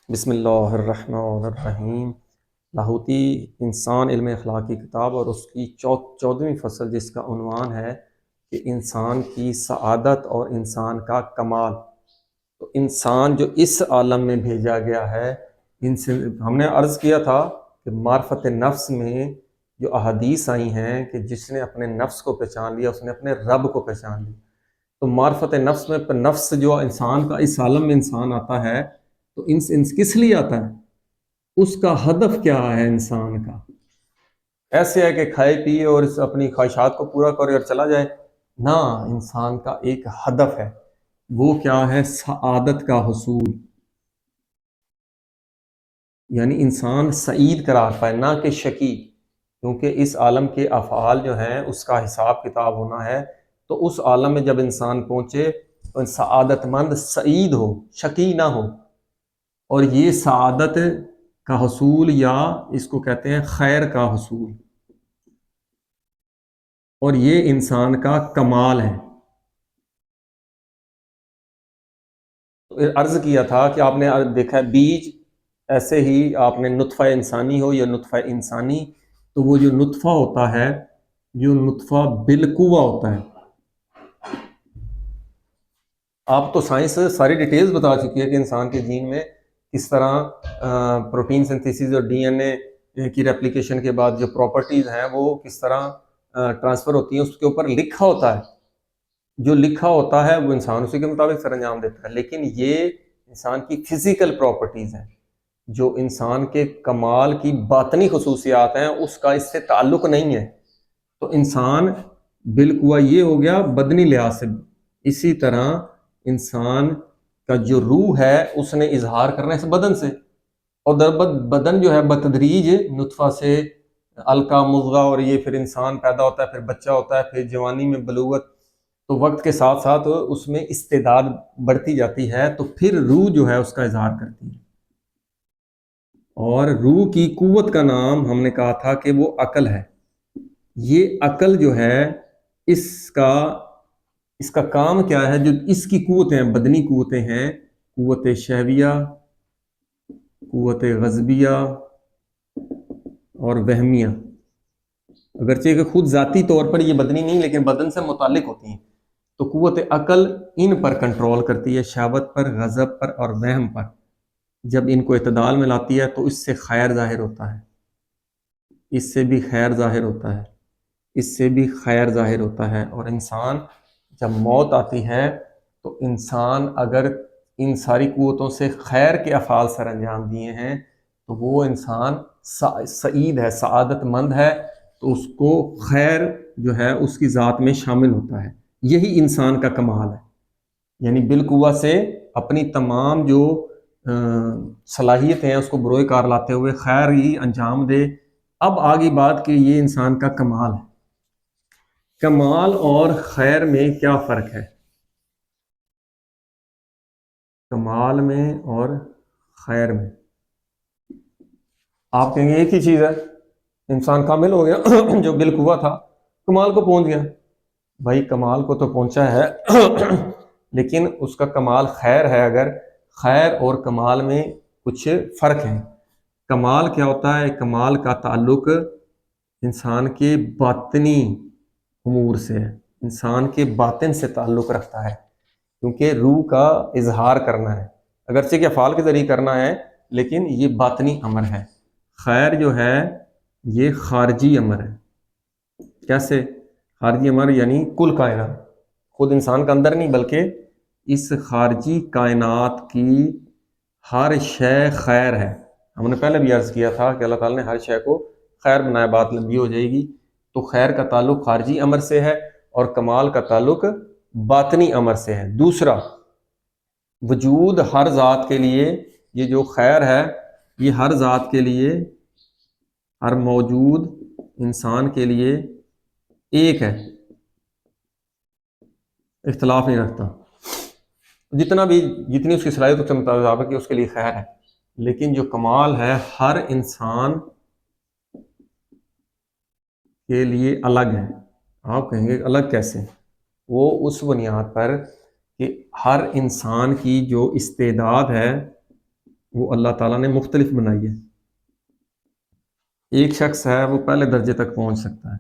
بسم اللہ الرحمن الرحیم۔ لاہوتی انسان علم اخلاق کی کتاب اور اس کی 14ویں فصل، جس کا عنوان ہے کہ انسان کی سعادت اور انسان کا کمال۔ تو انسان جو اس عالم میں بھیجا گیا ہے، ان سے ہم نے عرض کیا تھا کہ معرفت نفس میں جو احادیث آئی ہیں کہ جس نے اپنے نفس کو پہچان لیا اس نے اپنے رب کو پہچان لیا۔ تو معرفت نفس میں نفس جو انسان کا اس عالم میں انسان آتا ہے تو کس لیے آتا ہے؟ اس کا ہدف کیا ہے انسان کا؟ ایسے ہے کہ کھائے پیے اور اپنی خواہشات کو پورا کرے اور چلا جائے؟ نہ، انسان کا ایک ہدف ہے۔ وہ کیا ہے؟ سعادت کا حصول، یعنی انسان سعید قرار پائے، نہ کہ شقی، کیونکہ اس عالم کے افعال جو ہیں اس کا حساب کتاب ہونا ہے۔ تو اس عالم میں جب انسان پہنچے تو سعادت مند سعید ہو، شقی نہ ہو۔ اور یہ سعادت کا حصول، یا اس کو کہتے ہیں خیر کا حصول، اور یہ انسان کا کمال ہے۔ عرض کیا تھا کہ آپ نے دیکھا ہے بیج، ایسے ہی آپ نے نطفہ انسانی ہو یا نطفہ انسانی، تو وہ جو نطفہ ہوتا ہے، جو نطفہ بالقوہ ہوتا ہے، آپ تو سائنس ساری ڈیٹیلز بتا چکی ہے کہ انسان کے جین میں کس طرح پروٹین سنتھیسس اور ڈی این اے کی ریپلیکیشن کے بعد جو پراپرٹیز ہیں وہ کس طرح ٹرانسفر ہوتی ہیں، اس کے اوپر لکھا ہوتا ہے۔ جو لکھا ہوتا ہے وہ انسان اسی کے مطابق سر انجام دیتا ہے، لیکن یہ انسان کی فزیکل پراپرٹیز ہیں۔ جو انسان کے کمال کی باطنی خصوصیات ہیں اس کا اس سے تعلق نہیں ہے۔ تو انسان بالقوہ یہ ہو گیا بدنی لحاظ سے۔ اسی طرح انسان کا جو روح ہے اس نے اظہار کرنا ہے اس بدن سے، اور بدن جو ہے بتدریج نطفہ سے علقہ مضغہ، اور یہ پھر انسان پیدا ہوتا ہے، پھر بچہ ہوتا ہے، پھر جوانی میں بلوغت، تو وقت کے ساتھ ساتھ اس میں استعداد بڑھتی جاتی ہے، تو پھر روح جو ہے اس کا اظہار کرتی ہے۔ اور روح کی قوت کا نام ہم نے کہا تھا کہ وہ عقل ہے۔ یہ عقل جو ہے اس کا کام کیا ہے؟ جو اس کی قوتیں بدنی قوتیں ہیں، قوت شہویہ، قوت غضبیہ اور وہمیہ، اگرچہ کہ خود ذاتی طور پر یہ بدنی نہیں لیکن بدن سے متعلق ہوتی ہیں، تو قوت عقل ان پر کنٹرول کرتی ہے، شہوت پر، غضب پر اور وہم پر۔ جب ان کو اعتدال میں لاتی ہے تو اس سے خیر ظاہر ہوتا ہے، اس سے بھی خیر ظاہر ہوتا ہے، اس سے بھی خیر ظاہر ہوتا ہے۔ اور انسان جب موت آتی ہے تو انسان اگر ان ساری قوتوں سے خیر کے افعال سر انجام دیے ہیں تو وہ انسان سعید ہے، سعادت مند ہے، تو اس کو خیر جو ہے اس کی ذات میں شامل ہوتا ہے۔ یہی انسان کا کمال ہے، یعنی بالقوہ سے اپنی تمام جو صلاحیت ہیں اس کو بروئے کار لاتے ہوئے خیر ہی انجام دے۔ اب آگے بات کہ یہ انسان کا کمال ہے۔ کمال اور خیر میں کیا فرق ہے؟ کمال میں اور خیر میں آپ کہیں گے ایک ہی چیز ہے، انسان کامل ہو گیا جو بالقوہ تھا کمال کو پہنچ گیا۔ بھائی کمال کو تو پہنچا ہے لیکن اس کا کمال خیر ہے۔ اگر خیر اور کمال میں کچھ فرق ہے۔ کمال کیا ہوتا ہے؟ کمال کا تعلق انسان کے باطنی امور سے ہے، انسان کے باطن سے تعلق رکھتا ہے، کیونکہ روح کا اظہار کرنا ہے، اگرچہ کہ افعال کے ذریعے کرنا ہے لیکن یہ باطنی امر ہے۔ خیر جو ہے یہ خارجی امر ہے۔ کیسے خارجی امر؟ یعنی کل کائنات، خود انسان کا اندر نہیں بلکہ اس خارجی کائنات کی ہر شے خیر ہے۔ ہم نے پہلے بھی عرض کیا تھا کہ اللہ تعالیٰ نے ہر شے کو خیر بنایا، بات لمبی ہو جائے گی۔ تو خیر کا تعلق خارجی امر سے ہے اور کمال کا تعلق باطنی امر سے ہے۔ دوسرا، وجود ہر ذات کے لیے یہ جو خیر ہے یہ ہر ذات کے لیے، ہر موجود انسان کے لیے ایک ہے، اختلاف نہیں رکھتا۔ جتنی اس کی صلاحیت کے مطابق اس کے لیے خیر ہے، لیکن جو کمال ہے ہر انسان کے لیے الگ ہے۔ آپ کہیں گے الگ کیسے؟ وہ اس بنیاد پر کہ ہر انسان کی جو استعداد ہے وہ اللہ تعالیٰ نے مختلف بنائی ہے. ایک شخص ہے وہ پہلے درجے تک پہنچ سکتا ہے،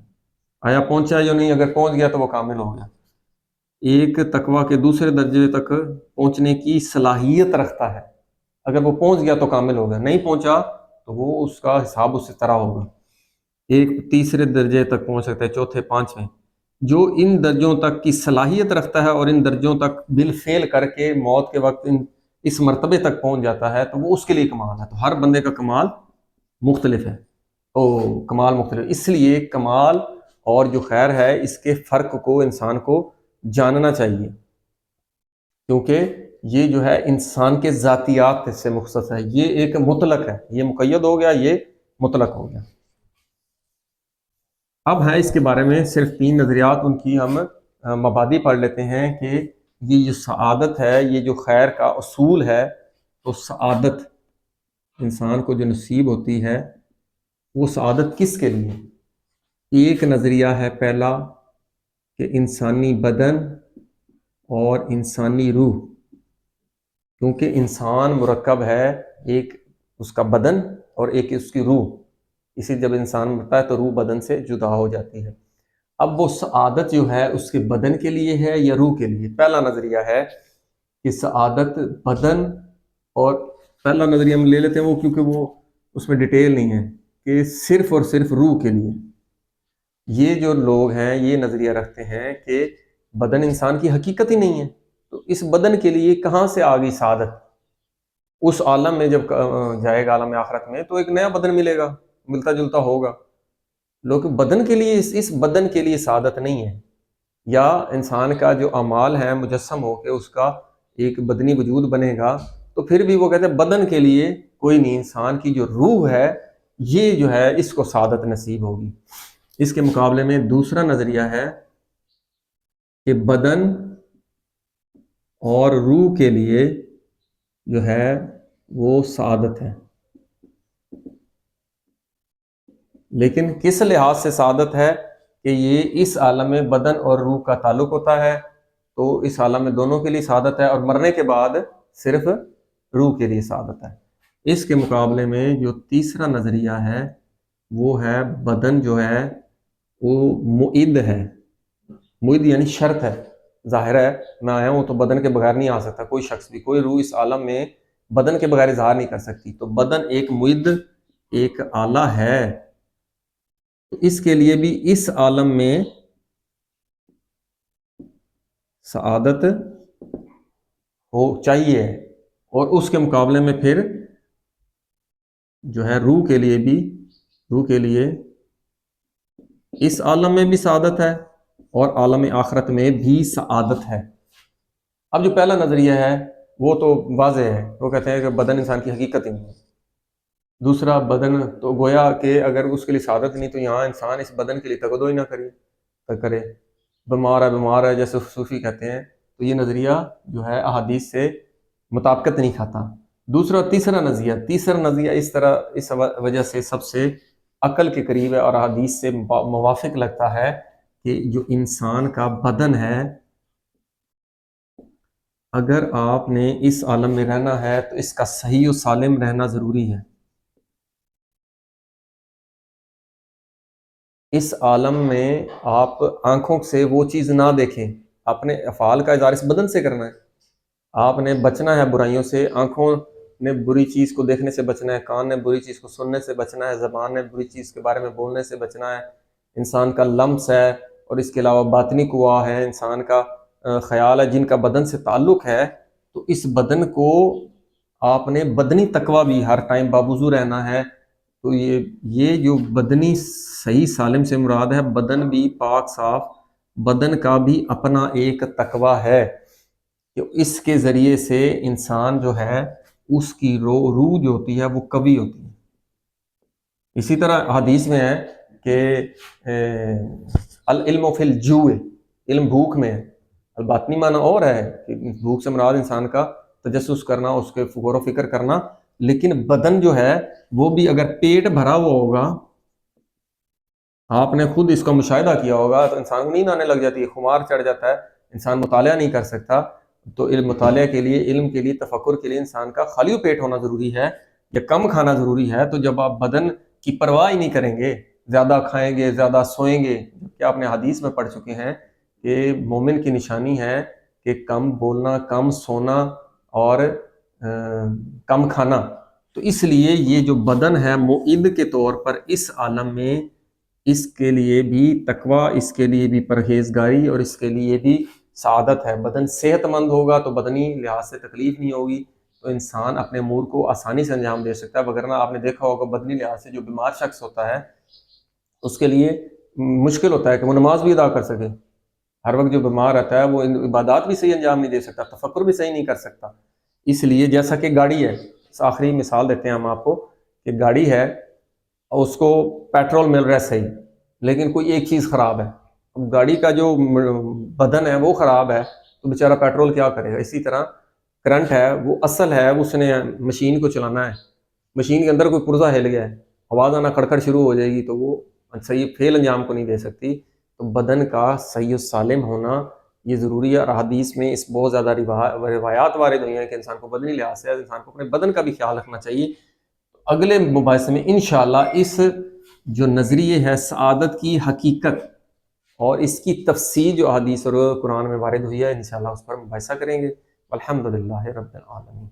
آیا پہنچا یا نہیں، اگر پہنچ گیا تو وہ کامل ہو گیا. ایک تقویٰ کے دوسرے درجے تک پہنچنے کی صلاحیت رکھتا ہے، اگر وہ پہنچ گیا تو کامل ہو گیا، نہیں پہنچا تو وہ اس کا حساب اسی طرح ہوگا. ایک تیسرے درجے تک پہنچ سکتا ہے، چوتھے، پانچویں. جو ان درجوں تک کی صلاحیت رکھتا ہے اور ان درجوں تک بالفعل کر کے موت کے وقت اس مرتبے تک پہنچ جاتا ہے تو وہ اس کے لیے کمال ہے. تو ہر بندے کا کمال مختلف ہے، کمال مختلف، اس لیے کمال اور جو خیر ہے اس کے فرق کو انسان کو جاننا چاہیے، کیونکہ یہ جو ہے انسان کے ذاتیات سے مختص ہے. یہ ایک مطلق ہے، یہ مقید ہو گیا، یہ مطلق ہو گیا. اب ہے اس کے بارے میں صرف 3 نظریات، ان کی ہم مبادی پڑھ لیتے ہیں کہ یہ جو سعادت ہے، یہ جو خیر کا اصول ہے، تو سعادت انسان کو جو نصیب ہوتی ہے وہ سعادت کس کے لیے؟ ایک نظریہ ہے پہلا کہ انسانی بدن اور انسانی روح، کیونکہ انسان مرکب ہے، ایک اس کا بدن اور ایک اس کی روح. اسی جب انسان مرتا ہے تو روح بدن سے جدا ہو جاتی ہے. اب وہ سعادت جو ہے اس کے بدن کے لیے ہے یا روح کے لیے؟ پہلا نظریہ ہے کہ سعادت بدن، اور پہلا نظریہ ہم لے لیتے ہیں وہ کیونکہ وہ اس میں ڈیٹیل نہیں ہے، کہ صرف اور صرف روح کے لیے. یہ جو لوگ ہیں یہ نظریہ رکھتے ہیں کہ بدن انسان کی حقیقت ہی نہیں ہے، تو اس بدن کے لیے کہاں سے آ گئی سعادت؟ اس عالم میں جب جائے گا، عالم آخرت میں، تو ایک نیا بدن ملے گا، ملتا جلتا ہوگا. لوگ بدن کے لیے، اس بدن کے لیے سعادت نہیں ہے. یا انسان کا جو اعمال ہے مجسم ہو کے اس کا ایک بدنی وجود بنے گا، تو پھر بھی وہ کہتے ہیں بدن کے لیے کوئی نہیں، انسان کی جو روح ہے یہ جو ہے اس کو سعادت نصیب ہوگی. اس کے مقابلے میں دوسرا نظریہ ہے کہ بدن اور روح کے لیے جو ہے وہ سعادت ہے، لیکن کس لحاظ سے سعادت ہے؟ کہ یہ اس عالم میں بدن اور روح کا تعلق ہوتا ہے، تو اس عالم میں دونوں کے لیے سعادت ہے، اور مرنے کے بعد صرف روح کے لیے سعادت ہے. اس کے مقابلے میں جو تیسرا نظریہ ہے وہ ہے بدن جو ہے وہ معید ہے. معید یعنی شرط ہے. ظاہر ہے میں آیا ہوں تو بدن کے بغیر نہیں آ سکتا کوئی شخص بھی، کوئی روح اس عالم میں بدن کے بغیر اظہار نہیں کر سکتی، تو بدن ایک معید، ایک آلہ ہے. تو اس کے لیے بھی اس عالم میں سعادت ہو چاہیے، اور اس کے مقابلے میں پھر جو ہے روح کے لیے بھی، روح کے لیے اس عالم میں بھی سعادت ہے اور عالم آخرت میں بھی سعادت ہے. اب جو پہلا نظریہ ہے وہ تو واضح ہے، وہ کہتے ہیں کہ بدن انسان کی حقیقت ہی نہیں ہے. دوسرا بدن تو گویا کہ اگر اس کے لیے سعادت نہیں تو یہاں انسان اس بدن کے لیے تقدو ہی نہ کرے، بیمار ہے جیسے صوفی کہتے ہیں. تو یہ نظریہ جو ہے احادیث سے مطابقت نہیں کھاتا. تیسرا نظریہ اس وجہ سے سب سے عقل کے قریب ہے اور احادیث سے موافق لگتا ہے کہ جو انسان کا بدن ہے، اگر آپ نے اس عالم میں رہنا ہے تو اس کا صحیح و سالم رہنا ضروری ہے. اس عالم میں آپ آنکھوں سے وہ چیز نہ دیکھیں، اپنے افعال کا اظہار اس بدن سے کرنا ہے. آپ نے بچنا ہے برائیوں سے، آنکھوں نے بری چیز کو دیکھنے سے بچنا ہے، کان نے بری چیز کو سننے سے بچنا ہے، زبان نے بری چیز کے بارے میں بولنے سے بچنا ہے. انسان کا لمس ہے اور اس کے علاوہ باطنی قوا ہے، انسان کا خیال ہے، جن کا بدن سے تعلق ہے. تو اس بدن کو آپ نے بدنی تقویٰ بھی ہر ٹائم بابوضو رہنا ہے. تو یہ جو بدنی صحیح سالم سے مراد ہے، بدن بھی پاک صاف، بدن کا بھی اپنا ایک تقویٰ ہے کہ اس کے ذریعے سے انسان جو ہے اس کی روح جو ہوتی ہے وہ قوی ہوتی ہے. اسی طرح حدیث میں ہے کہ العلم فی الجوع، علم بھوک میں ہے. الباطنی معنی اور ہے کہ بھوک سے مراد انسان کا تجسس کرنا، اس کے غور و فکر کرنا. لیکن بدن جو ہے وہ بھی اگر پیٹ بھرا ہوا ہوگا، آپ نے خود اس کا مشاہدہ کیا ہوگا، تو انسان کو نیند آنے لگ جاتی ہے، خمار چڑھ جاتا ہے، انسان مطالعہ نہیں کر سکتا. تو علم مطالعہ کے لیے، علم کے لیے، تفکر کے لیے انسان کا خالی پیٹ ہونا ضروری ہے یا کم کھانا ضروری ہے. تو جب آپ بدن کی پرواہ ہی نہیں کریں گے، زیادہ کھائیں گے، زیادہ سوئیں گے، کہ آپ نے حدیث میں پڑھ چکے ہیں کہ مومن کی نشانی ہے کہ کم بولنا، کم سونا اور کم کھانا. تو اس لیے یہ جو بدن ہے معید کے طور پر اس عالم میں، اس کے لیے بھی تقوی، اس کے لیے بھی پرہیزگاری اور اس کے لیے بھی سعادت ہے. بدن صحت مند ہوگا تو بدنی لحاظ سے تکلیف نہیں ہوگی، تو انسان اپنے امور کو آسانی سے انجام دے سکتا ہے. وگرنہ آپ نے دیکھا ہوگا بدنی لحاظ سے جو بیمار شخص ہوتا ہے اس کے لیے مشکل ہوتا ہے کہ وہ نماز بھی ادا کر سکے. ہر وقت جو بیمار رہتا ہے وہ عبادات بھی صحیح انجام نہیں دے سکتا، تفکر بھی صحیح نہیں کر سکتا. اس لیے جیسا کہ گاڑی ہے، آخری مثال دیتے ہیں ہم آپ کو کہ گاڑی ہے اور اس کو پیٹرول مل رہا ہے صحیح، لیکن کوئی ایک چیز خراب ہے. اب گاڑی کا جو بدن ہے وہ خراب ہے تو بیچارہ پیٹرول کیا کرے گا. اسی طرح کرنٹ ہے، وہ اصل ہے، اس نے مشین کو چلانا ہے، مشین کے اندر کوئی پرزہ ہل گیا ہے، آواز آنا کڑکڑ شروع ہو جائے گی تو وہ صحیح فیل انجام کو نہیں دے سکتی. تو بدن کا صحیح و سالم ہونا یہ ضروری ہے. اور حدیث میں اس بہت زیادہ روایات وارد ہوئی ہیں کہ انسان کو بدنی لحاظ سے انسان کو اپنے بدن کا بھی خیال رکھنا چاہیے. اگلے مباحثے میں انشاءاللہ اس جو نظریے ہے سعادت کی حقیقت اور اس کی تفسیر جو حدیث اور قرآن میں وارد ہوئی ہے، انشاءاللہ اس پر مباحثہ کریں گے. الحمدللہ رب العالمین.